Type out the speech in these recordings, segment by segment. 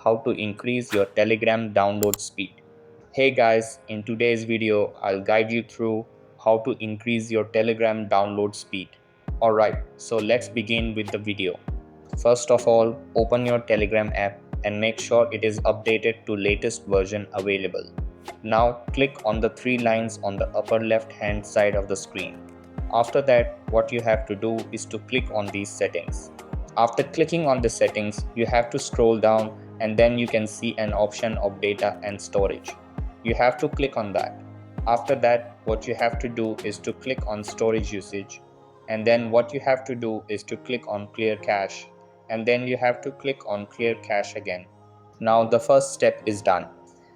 how to increase your Telegram download speed. Hey guys, in today's video, I'll guide you through how to increase your Telegram download speed. Alright, so let's begin with the video. First of all, open your Telegram app and make sure it is updated to latest version available. Now click on the three lines on the upper left hand side of the screen. After that, what you have to do is to click on these settings. After clicking on the settings, you have to scroll down and then you can see an option of data and storage. You have to click on that. After that, what you have to do is to click on storage usage, and then what you have to do is to click on clear cache, and then you have to click on clear cache again. Now the first step is done.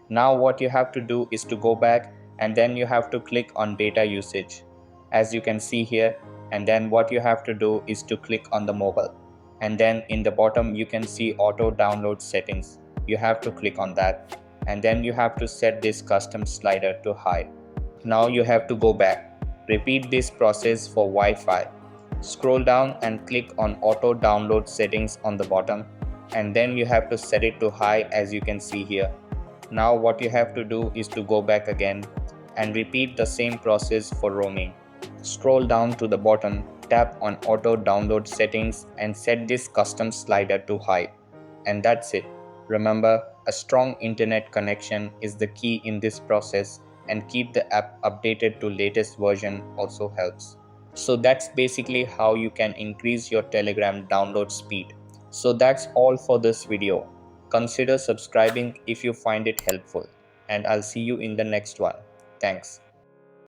Now what you have to do is to go back and then you have to click on data usage, as you can see here, and then what you have to do is to click on the mobile, and then in the bottom you can see auto download settings. You have to click on that, and then you have to set this custom slider to high. Now you have to go back. Repeat this process for Wi-Fi. Scroll down and click on auto download settings on the bottom, and then you have to set it to high, as you can see here. Now what you have to do is to go back again and repeat the same process for roaming. Scroll down to the bottom, tap on auto download settings and set this custom slider to high. And that's it. Remember, a strong internet connection is the key in this process, and keep the app updated to latest version also helps. So that's basically how you can increase your Telegram download speed. So that's all for this video. Consider subscribing if you find it helpful, and I'll see you in the next one. Thanks.